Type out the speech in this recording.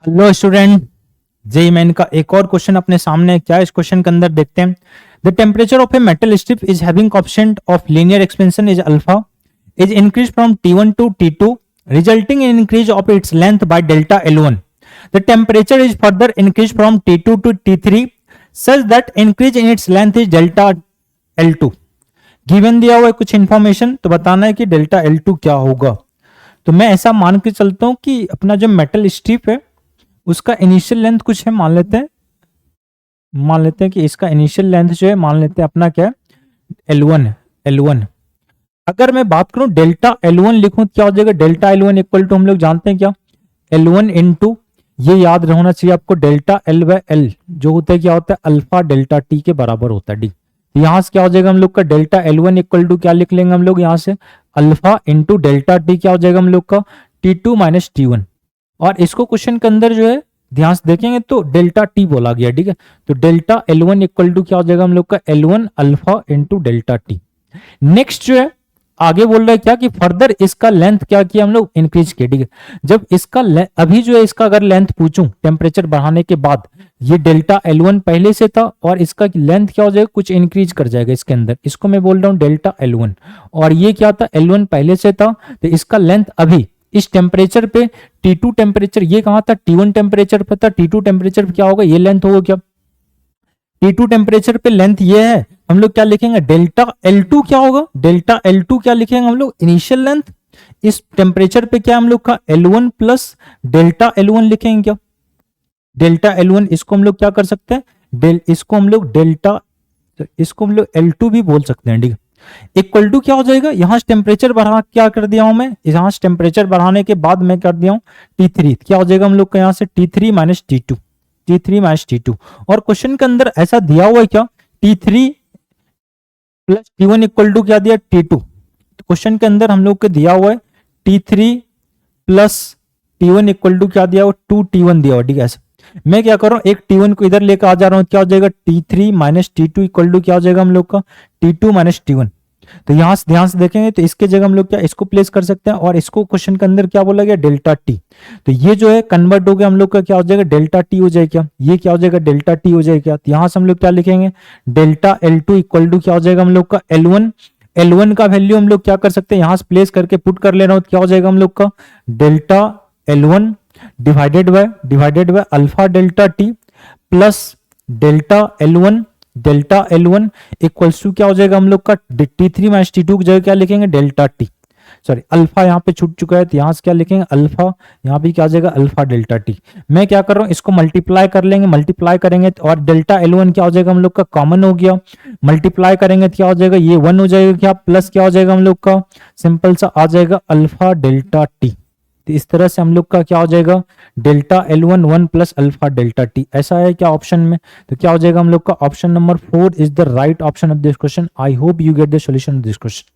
Hello student, JEE main का एक और क्वेश्चन अपने सामने है। क्या इस क्वेश्चन के अंदर देखते हैं। The temperature of a metal strip is having coefficient of linear expansion is alpha is increase from T1 to T2 resulting in increase of its length by delta L1. The temperature is further increased from T2 to T3 such that increase in its length is delta L2. Given दिया हुआ है कुछ information, तो बताना है कि delta L2 क्या होगा। तो मैं ऐसा मान के चलता हूं कि अपना जो मेटल स्ट्रिप है उसका इनिशियल लेंथ कुछ है, मान लेते हैं कि इसका इनिशियल लेंथ जो है, मान लेते हैं अपना क्या है, L1 है। L1 अगर मैं बात करूं डेल्टा L1 लिखूं क्या हो जाएगा। डेल्टा L1 इक्वल टू हम लोग जानते हैं क्या, L1 इंटू, ये याद रहना चाहिए आपको, डेल्टा L बाय L जो होता है क्या होता है, अल्फा डेल्टा टी के बराबर होता है डी। यहां से क्या हो जाएगा हम लोग का डेल्टा L1 इक्वल टू क्या लिख लेंगे हम लोग यहां से, अल्फा इंटू डेल्टा टी क्या हो जाएगा हम लोग का, T2 माइनस T1। और इसको क्वेश्चन के अंदर जो है ध्यान से देखेंगे तो डेल्टा टी बोला गया, ठीक है। तो डेल्टा L1 इक्वल टू क्या हो जाएगा हम लोग का, L1 alpha into delta T. Next जो है आगे बोल रहा है क्या कि फर्दर इसका लेंथ क्या किया हम लोग, इंक्रीज किया, ठीक है। जब इसका अभी जो है इसका अगर लेंथ पूछूं टेम्परेचर बढ़ाने के बाद, ये डेल्टा L1 पहले से था और इसका लेंथ क्या हो जाएगा, कुछ इंक्रीज कर जाएगा इसके अंदर, इसको मैं बोल रहा हूं डेल्टा L1। और ये क्या था, L1 पहले से था, तो इसका लेंथ अभी इस टेम्परेचर पे, T2 टेम्परेचर, ये कहां था, T1 टेम्परेचर पे था, T2 टेम्परेचर पे क्या होगा, ये लेंथ होगा क्या, T2 टेम्परेचर पे लेंथ ये है, हम लोग क्या लिखेंगे, डेल्टा L2 क्या होगा, डेल्टा L2 क्या लिखेंगे हम लोग, इनिशियल लेंथ। इस टेम्परेचर पे क्या हम लोग का L1 प्लस डेल्टा L1 लिखेंगे क्या, डेल्टा L1, इसको हम लोग क्या कर सकते हैं, इसको हम लोग L2 भी बोल सकते हैं, ठीक है। इक्वल टू क्या हो जाएगा, यहां से टेम्परेचर बढ़ा क्या कर दिया हूं मैं, यहां से टेम्परेचर बढ़ाने के बाद मैं कर दिया हूं T3, क्या हो जाएगा हम लोग का यहां से T3 minus T2, T3 minus T2। और क्वेश्चन के अंदर ऐसा दिया हुआ है क्या, T3 plus T1 equal to क्या दिया, T2। तो क्वेश्चन के अंदर हम लोग को दिया हुआ है T3 plus T1 equal to क्या दिया हुआ, 2T1 दिया हुआ, ठीक है। मैं क्या कर रहा हूं, एक T1 को इधर लेकर आ जा रहा हूं, क्या हो जाएगा, T3 minus T2 equal to क्या हो जाएगा हम लोग का, T2 माइनस T1। तो यहां से ध्यान से देखेंगे तो इसके जगह हम लोग क्या इसको प्लेस कर सकते हैं, और इसको क्वेश्चन के अंदर क्या बोला गया, डेल्टा टी। तो ये जो है कन्वर्ट हो गया हम लोग का, क्या हो जाएगा, डेल्टा टी हो जाएगा, ये क्या हो जाएगा, डेल्टा टी हो जाएगा। तो यहां से हम लोग क्या लिखेंगे, डेल्टा L2 इक्वल टू क्या हो जाएगा हम लोग का, L1 का वैल्यू हम लोग क्या कर सकते हैं, यहां से प्लेस करके पुट कर ले रहा हूं, क्या हो जाएगा हम लोग का, delta L1 divided by alpha delta T plus delta L1 equals to क्या हो जाएगा हम लोग का, T3 माइनस T2 की जगह क्या लिखेंगे, डेल्टा टी, सॉरी अल्फा यहाँ पे छूट चुका है, तो यहां से क्या लिखेंगे, अल्फा, यहाँ पे क्या हो जाएगा, अल्फा डेल्टा टी। मैं क्या कर रहा हूँ, इसको मल्टीप्लाई कर लेंगे, मल्टीप्लाई करेंगे और डेल्टा L1 क्या हो जाएगा हम लोग का, कॉमन हो गया, मल्टीप्लाई करेंगे तो क्या हो जाएगा, ये 1 हो जाएगा क्या, प्लस क्या हो जाएगा हम लोग का, सिंपल सा आ जाएगा अल्फा डेल्टा टी। तो इस तरह से हम लोग का क्या हो जाएगा, delta L1 1 plus alpha delta T, ऐसा है क्या ऑप्शन में। तो क्या हो जाएगा हम लोग का, option number 4 is the right option of this question. I hope you get the solution of this question.